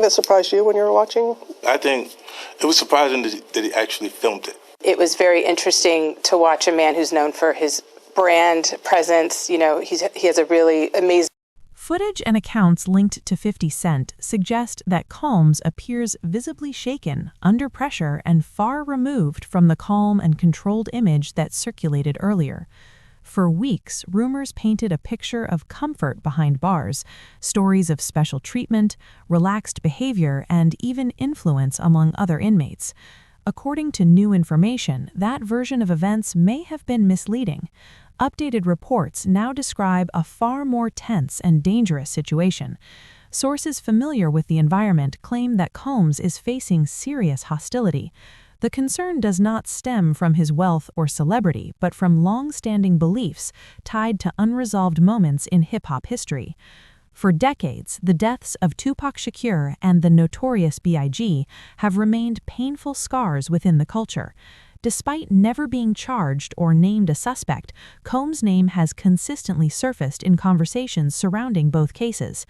That surprised you when you were watching? I think it was surprising that he actually filmed it. It was very interesting to watch a man who's known for his brand presence. You know, he has a really amazing... Footage and accounts linked to 50 Cent suggest that Combs appears visibly shaken, under pressure, and far removed from the calm and controlled image that circulated earlier. For weeks, rumors painted a picture of comfort behind bars, stories of special treatment, relaxed behavior, and even influence among other inmates. According to new information, that version of events may have been misleading. Updated reports now describe a far more tense and dangerous situation. Sources familiar with the environment claim that Combs is facing serious hostility. The concern does not stem from his wealth or celebrity, but from long-standing beliefs tied to unresolved moments in hip-hop history. For decades, the deaths of Tupac Shakur and the Notorious B.I.G. have remained painful scars within the culture. Despite never being charged or named a suspect, Combs' name has consistently surfaced in conversations surrounding both cases.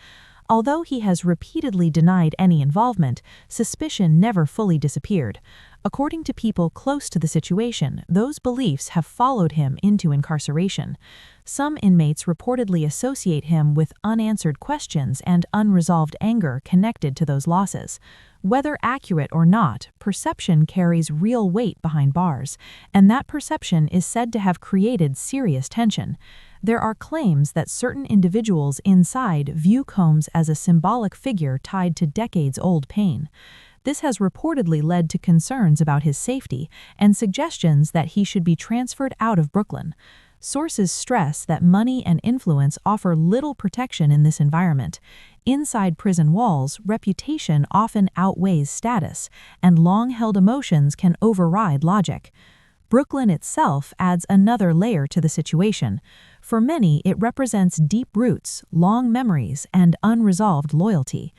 Although he has repeatedly denied any involvement, suspicion never fully disappeared. According to people close to the situation, those beliefs have followed him into incarceration. Some inmates reportedly associate him with unanswered questions and unresolved anger connected to those losses. Whether accurate or not, perception carries real weight behind bars, and that perception is said to have created serious tension. There are claims that certain individuals inside view Combs as a symbolic figure tied to decades-old pain. This has reportedly led to concerns about his safety and suggestions that he should be transferred out of Brooklyn. Sources stress that money and influence offer little protection in this environment. Inside prison walls, reputation often outweighs status, and long-held emotions can override logic. Brooklyn itself adds another layer to the situation. For many, it represents deep roots, long memories, and unresolved loyalty.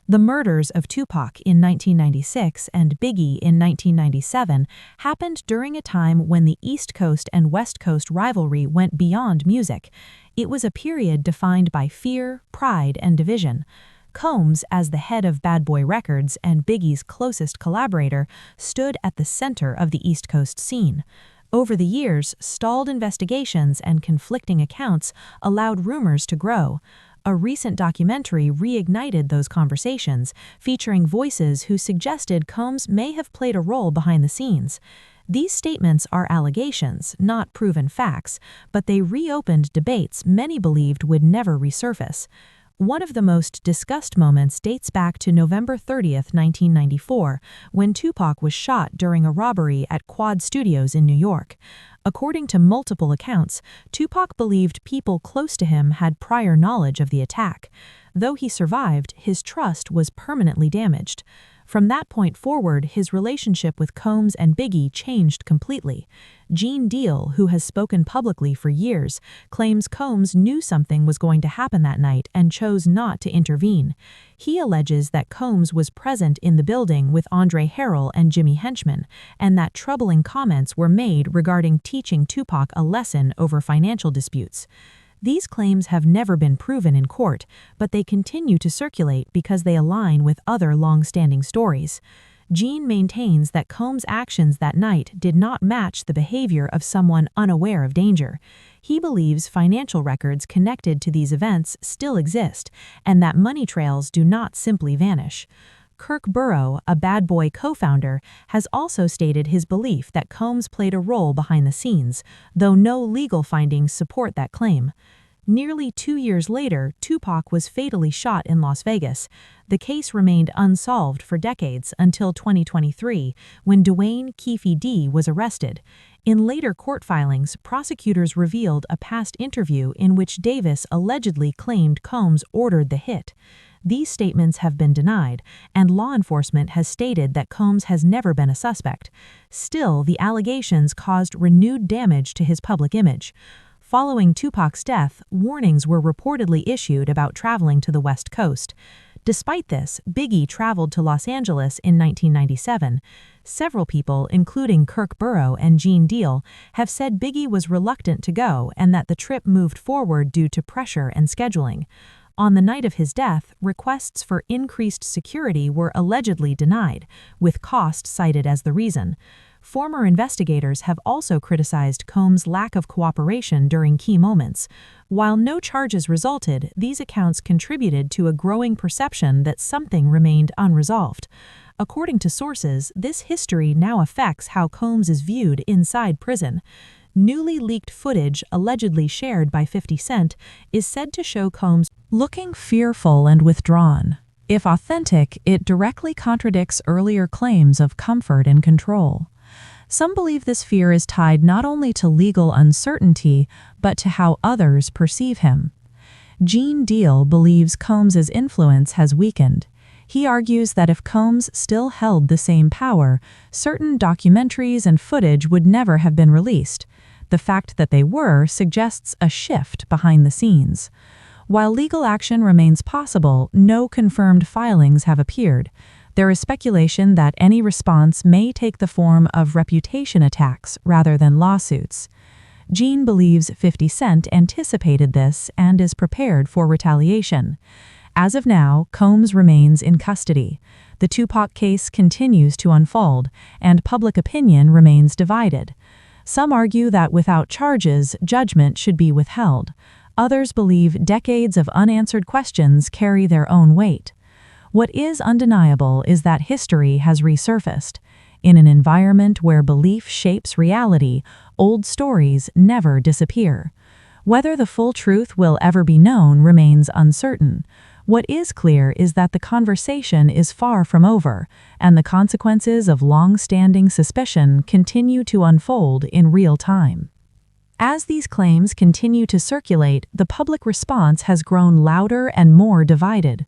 The murders of Tupac in 1996 and Biggie in 1997 happened during a time when the East Coast and West Coast rivalry went beyond music. It was a period defined by fear, pride, and division. Combs, as the head of Bad Boy Records and Biggie's closest collaborator, stood at the center of the East Coast scene. Over the years, stalled investigations and conflicting accounts allowed rumors to grow. A recent documentary reignited those conversations, featuring voices who suggested Combs may have played a role behind the scenes. These statements are allegations, not proven facts, but they reopened debates many believed would never resurface. One of the most discussed moments dates back to November 30th, 1994, when Tupac was shot during a robbery at Quad Studios in New York. According to multiple accounts, Tupac believed people close to him had prior knowledge of the attack. Though he survived, his trust was permanently damaged. From that point forward, his relationship with Combs and Biggie changed completely. Gene Deal, who has spoken publicly for years, claims Combs knew something was going to happen that night and chose not to intervene. He alleges that Combs was present in the building with Andre Harrell and Jimmy Henchman, and that troubling comments were made regarding teaching Tupac a lesson over financial disputes. These claims have never been proven in court, but they continue to circulate because they align with other long-standing stories. Gene maintains that Combs' actions that night did not match the behavior of someone unaware of danger. He believes financial records connected to these events still exist, and that money trails do not simply vanish. Kirk Burrow, a Bad Boy co-founder, has also stated his belief that Combs played a role behind the scenes, though no legal findings support that claim. Nearly 2 years later, Tupac was fatally shot in Las Vegas. The case remained unsolved for decades until 2023, when Dwayne "Keefe" D. was arrested. In later court filings, prosecutors revealed a past interview in which Davis allegedly claimed Combs ordered the hit. These statements have been denied, and law enforcement has stated that Combs has never been a suspect. Still, the allegations caused renewed damage to his public image. Following Tupac's death, warnings were reportedly issued about traveling to the West Coast. Despite this, Biggie traveled to Los Angeles in 1997. Several people, including Kirk Burrow and Gene Deal, have said Biggie was reluctant to go and that the trip moved forward due to pressure and scheduling. On the night of his death, requests for increased security were allegedly denied, with cost cited as the reason. Former investigators have also criticized Combs' lack of cooperation during key moments. While no charges resulted, these accounts contributed to a growing perception that something remained unresolved. According to sources, this history now affects how Combs is viewed inside prison. Newly leaked footage, allegedly shared by 50 Cent, is said to show Combs looking fearful and withdrawn. If authentic, it directly contradicts earlier claims of comfort and control. Some believe this fear is tied not only to legal uncertainty, but to how others perceive him. Gene Deal believes Combs's influence has weakened. He argues that if Combs still held the same power, certain documentaries and footage would never have been released. The fact that they were suggests a shift behind the scenes. While legal action remains possible, no confirmed filings have appeared. There is speculation that any response may take the form of reputation attacks rather than lawsuits. Gene believes 50 Cent anticipated this and is prepared for retaliation. As of now, Combs remains in custody. The Tupac case continues to unfold, and public opinion remains divided. Some argue that without charges, judgment should be withheld. Others believe decades of unanswered questions carry their own weight. What is undeniable is that history has resurfaced. In an environment where belief shapes reality, old stories never disappear. Whether the full truth will ever be known remains uncertain. What is clear is that the conversation is far from over, and the consequences of long-standing suspicion continue to unfold in real time. As these claims continue to circulate, the public response has grown louder and more divided.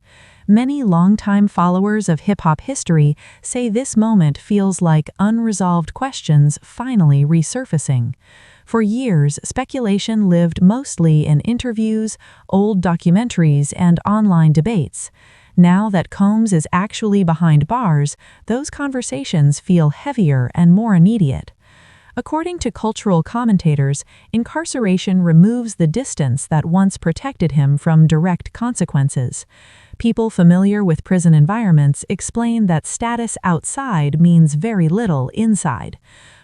Many longtime followers of hip-hop history say this moment feels like unresolved questions finally resurfacing. For years, speculation lived mostly in interviews, old documentaries, and online debates. Now that Combs is actually behind bars, those conversations feel heavier and more immediate. According to cultural commentators, incarceration removes the distance that once protected him from direct consequences. People familiar with prison environments explain that status outside means very little inside.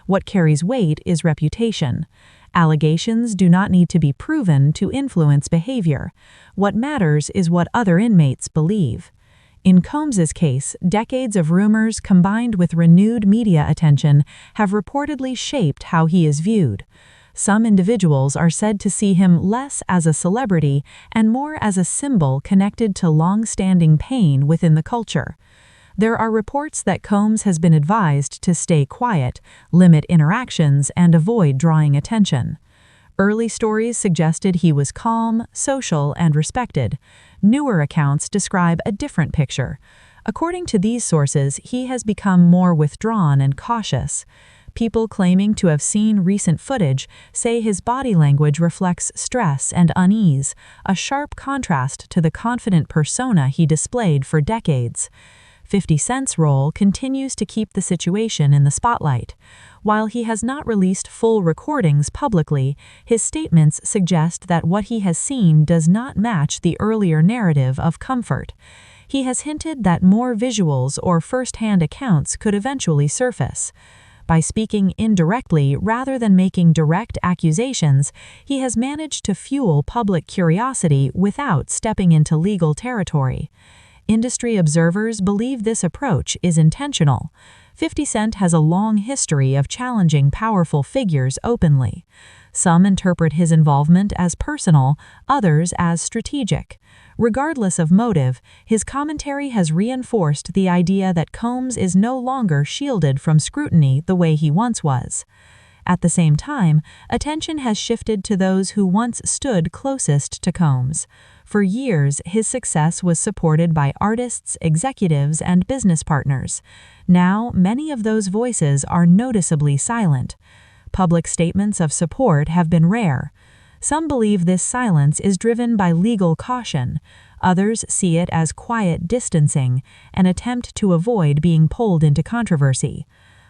What carries weight is reputation. Allegations do not need to be proven to influence behavior. What matters is what other inmates believe. In Combs's case, decades of rumors combined with renewed media attention have reportedly shaped how he is viewed. Some individuals are said to see him less as a celebrity and more as a symbol connected to long-standing pain within the culture. There are reports that Combs has been advised to stay quiet, limit interactions, and avoid drawing attention. Early stories suggested he was calm, social, and respected. Newer accounts describe a different picture. According to these sources, he has become more withdrawn and cautious. People claiming to have seen recent footage say his body language reflects stress and unease, a sharp contrast to the confident persona he displayed for decades. 50 Cent's role continues to keep the situation in the spotlight. While he has not released full recordings publicly, his statements suggest that what he has seen does not match the earlier narrative of comfort. He has hinted that more visuals or first-hand accounts could eventually surface. By speaking indirectly rather than making direct accusations, he has managed to fuel public curiosity without stepping into legal territory. Industry observers believe this approach is intentional. 50 Cent has a long history of challenging powerful figures openly. Some interpret his involvement as personal, others as strategic. Regardless of motive, his commentary has reinforced the idea that Combs is no longer shielded from scrutiny the way he once was. At the same time, attention has shifted to those who once stood closest to Combs. For years, his success was supported by artists, executives, and business partners. Now, many of those voices are noticeably silent. Public statements of support have been rare. Some believe this silence is driven by legal caution. Others see it as quiet distancing, an attempt to avoid being pulled into controversy.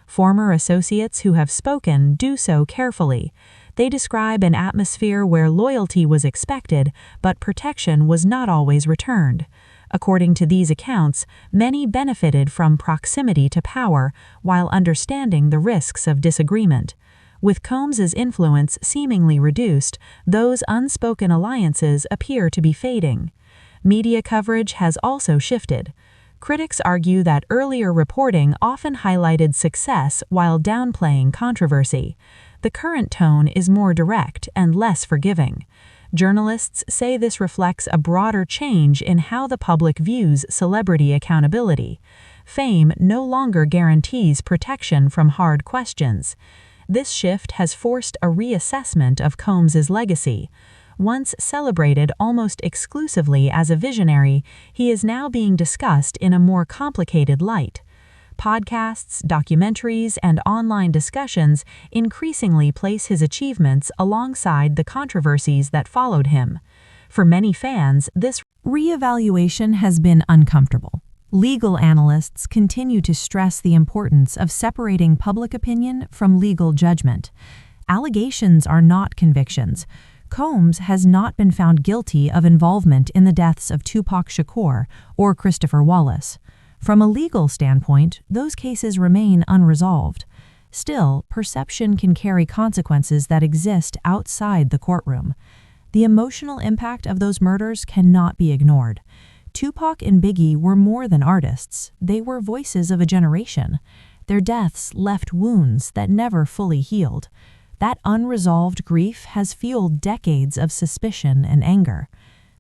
Former associates who have spoken do so carefully. They describe an atmosphere where loyalty was expected, but protection was not always returned. According to these accounts, many benefited from proximity to power while understanding the risks of disagreement. With Combs's influence seemingly reduced, those unspoken alliances appear to be fading. Media coverage has also shifted. Critics argue that earlier reporting often highlighted success while downplaying controversy. The current tone is more direct and less forgiving. Journalists say this reflects a broader change in how the public views celebrity accountability. Fame no longer guarantees protection from hard questions. This shift has forced a reassessment of Combs's legacy. Once celebrated almost exclusively as a visionary, he is now being discussed in a more complicated light. Podcasts, documentaries, and online discussions increasingly place his achievements alongside the controversies that followed him. For many fans, this reevaluation has been uncomfortable. Legal analysts continue to stress the importance of separating public opinion from legal judgment. Allegations are not convictions. Combs has not been found guilty of involvement in the deaths of Tupac Shakur or Christopher Wallace. From a legal standpoint, those cases remain unresolved. Still, perception can carry consequences that exist outside the courtroom. The emotional impact of those murders cannot be ignored. Tupac and Biggie were more than artists. They were voices of a generation. Their deaths left wounds that never fully healed. That unresolved grief has fueled decades of suspicion and anger.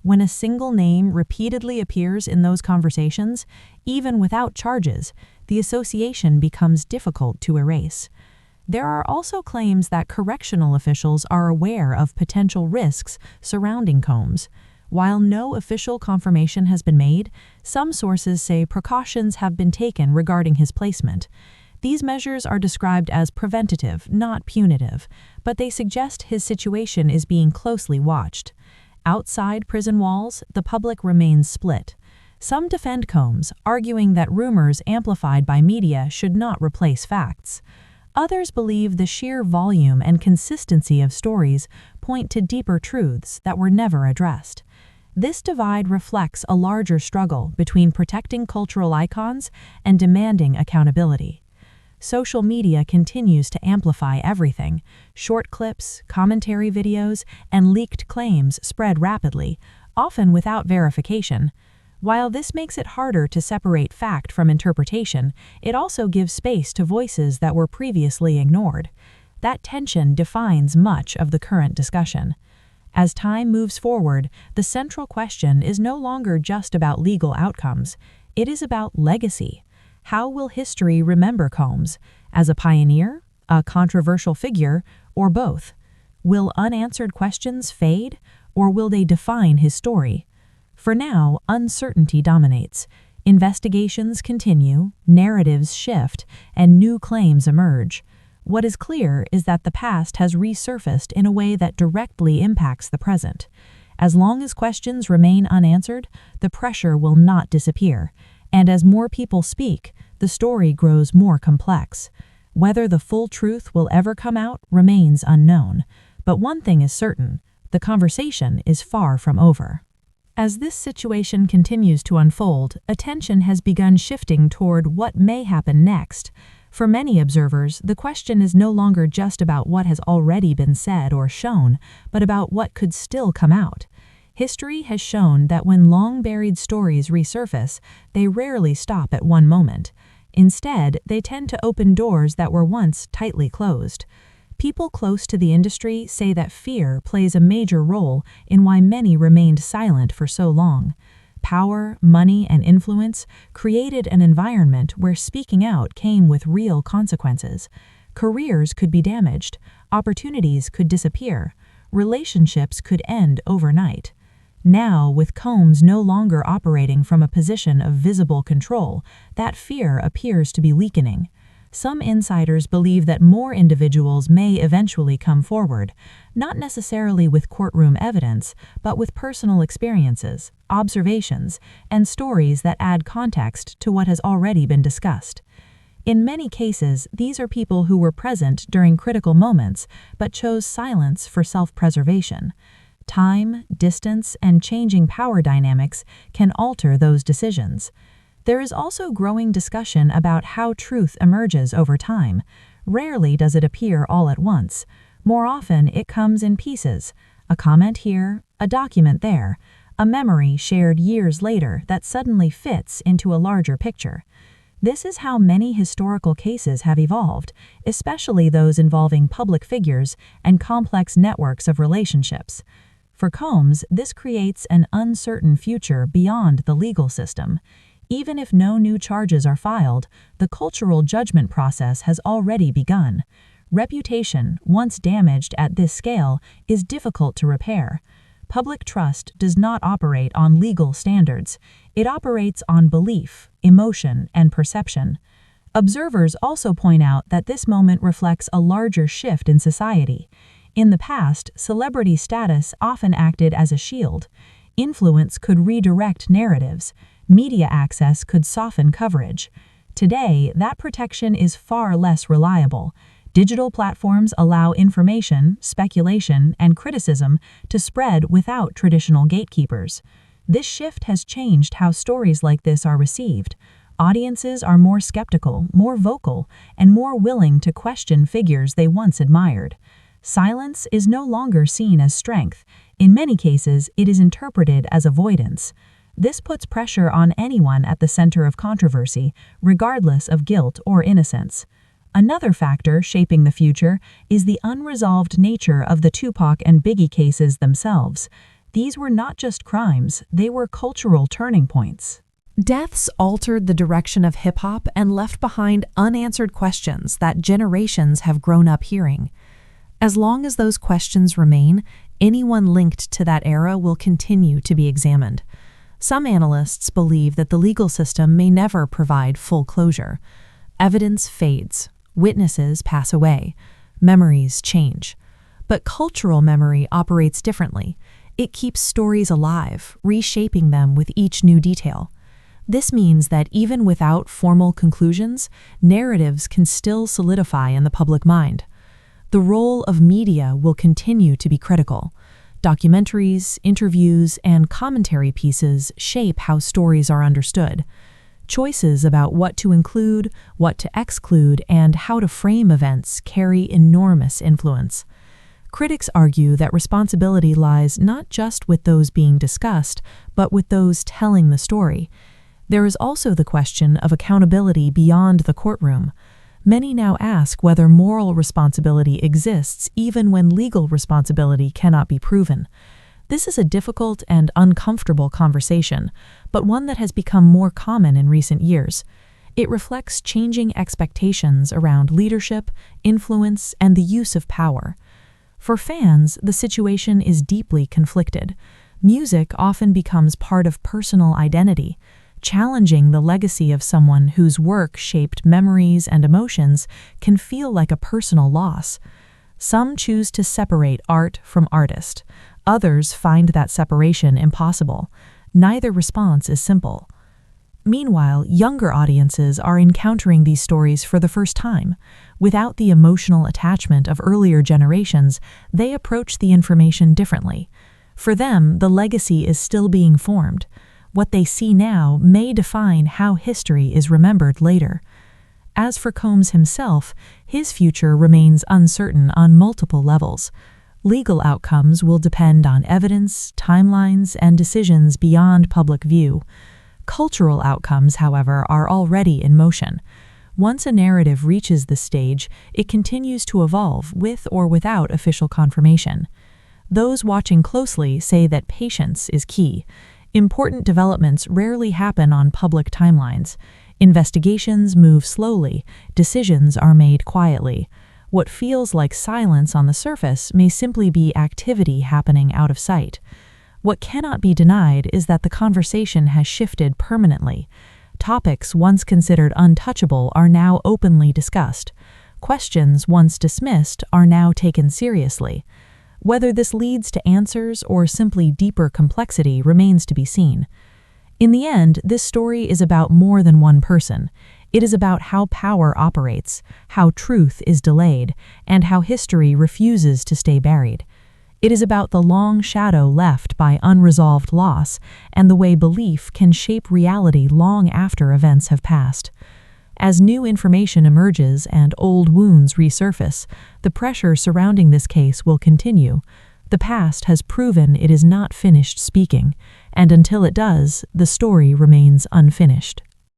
When a single name repeatedly appears in those conversations, even without charges, the association becomes difficult to erase. There are also claims that correctional officials are aware of potential risks surrounding Combs. While no official confirmation has been made, some sources say precautions have been taken regarding his placement. These measures are described as preventative, not punitive, but they suggest his situation is being closely watched. Outside prison walls, the public remains split. Some defend Combs, arguing that rumors amplified by media should not replace facts. Others believe the sheer volume and consistency of stories point to deeper truths that were never addressed. This divide reflects a larger struggle between protecting cultural icons and demanding accountability. Social media continues to amplify everything. Short clips, commentary videos, and leaked claims spread rapidly, often without verification. While this makes it harder to separate fact from interpretation, it also gives space to voices that were previously ignored. That tension defines much of the current discussion. As time moves forward, the central question is no longer just about legal outcomes. It is about legacy. How will history remember Combs? As a pioneer, a controversial figure, or both? Will unanswered questions fade, or will they define his story? For now, uncertainty dominates. Investigations continue, narratives shift, and new claims emerge. What is clear is that the past has resurfaced in a way that directly impacts the present. As long as questions remain unanswered, the pressure will not disappear. And as more people speak, the story grows more complex. Whether the full truth will ever come out remains unknown. But one thing is certain, the conversation is far from over. As this situation continues to unfold, attention has begun shifting toward what may happen next. For many observers, the question is no longer just about what has already been said or shown, but about what could still come out. History has shown that when long-buried stories resurface, they rarely stop at one moment. Instead, they tend to open doors that were once tightly closed. People close to the industry say that fear plays a major role in why many remained silent for so long. Power, money, and influence created an environment where speaking out came with real consequences. Careers could be damaged, opportunities could disappear, relationships could end overnight. Now, with Combs no longer operating from a position of visible control, that fear appears to be weakening. Some insiders believe that more individuals may eventually come forward, not necessarily with courtroom evidence, but with personal experiences, observations, and stories that add context to what has already been discussed. In many cases, these are people who were present during critical moments but chose silence for self-preservation. Time, distance, and changing power dynamics can alter those decisions. There is also growing discussion about how truth emerges over time. Rarely does it appear all at once. More often, it comes in pieces. A comment here, a document there, a memory shared years later that suddenly fits into a larger picture. This is how many historical cases have evolved, especially those involving public figures and complex networks of relationships. For Combs, this creates an uncertain future beyond the legal system. Even if no new charges are filed, the cultural judgment process has already begun. Reputation, once damaged at this scale, is difficult to repair. Public trust does not operate on legal standards. It operates on belief, emotion, and perception. Observers also point out that this moment reflects a larger shift in society. In the past, celebrity status often acted as a shield. Influence could redirect narratives. Media access could soften coverage. Today, that protection is far less reliable. Digital platforms allow information, speculation, and criticism to spread without traditional gatekeepers. This shift has changed how stories like this are received. Audiences are more skeptical, more vocal, and more willing to question figures they once admired. Silence is no longer seen as strength. In many cases, it is interpreted as avoidance. This puts pressure on anyone at the center of controversy, regardless of guilt or innocence. Another factor shaping the future is the unresolved nature of the Tupac and Biggie cases themselves. These were not just crimes, they were cultural turning points. Deaths altered the direction of hip-hop and left behind unanswered questions that generations have grown up hearing. As long as those questions remain, anyone linked to that era will continue to be examined. Some analysts believe that the legal system may never provide full closure. Evidence fades, witnesses pass away, memories change. But cultural memory operates differently. It keeps stories alive, reshaping them with each new detail. This means that even without formal conclusions, narratives can still solidify in the public mind. The role of media will continue to be critical. Documentaries, interviews, and commentary pieces shape how stories are understood. Choices about what to include, what to exclude, and how to frame events carry enormous influence. Critics argue that responsibility lies not just with those being discussed, but with those telling the story. There is also the question of accountability beyond the courtroom. Many now ask whether moral responsibility exists even when legal responsibility cannot be proven. This is a difficult and uncomfortable conversation, but one that has become more common in recent years. It reflects changing expectations around leadership, influence, and the use of power. For fans, the situation is deeply conflicted. Music often becomes part of personal identity. Challenging the legacy of someone whose work shaped memories and emotions can feel like a personal loss. Some choose to separate art from artist. Others find that separation impossible. Neither response is simple. Meanwhile, younger audiences are encountering these stories for the first time. Without the emotional attachment of earlier generations, they approach the information differently. For them, the legacy is still being formed. What they see now may define how history is remembered later. As for Combs himself, his future remains uncertain on multiple levels. Legal outcomes will depend on evidence, timelines, and decisions beyond public view. Cultural outcomes, however, are already in motion. Once a narrative reaches this stage, it continues to evolve with or without official confirmation. Those watching closely say that patience is key. Important developments rarely happen on public timelines. Investigations move slowly, decisions are made quietly. What feels like silence on the surface may simply be activity happening out of sight. What cannot be denied is that the conversation has shifted permanently. Topics once considered untouchable are now openly discussed. Questions once dismissed are now taken seriously. Whether this leads to answers or simply deeper complexity remains to be seen. In the end, this story is about more than one person. It is about how power operates, how truth is delayed, and how history refuses to stay buried. It is about the long shadow left by unresolved loss and the way belief can shape reality long after events have passed. As new information emerges and old wounds resurface, the pressure surrounding this case will continue. The past has proven it is not finished speaking, and until it does, the story remains unfinished.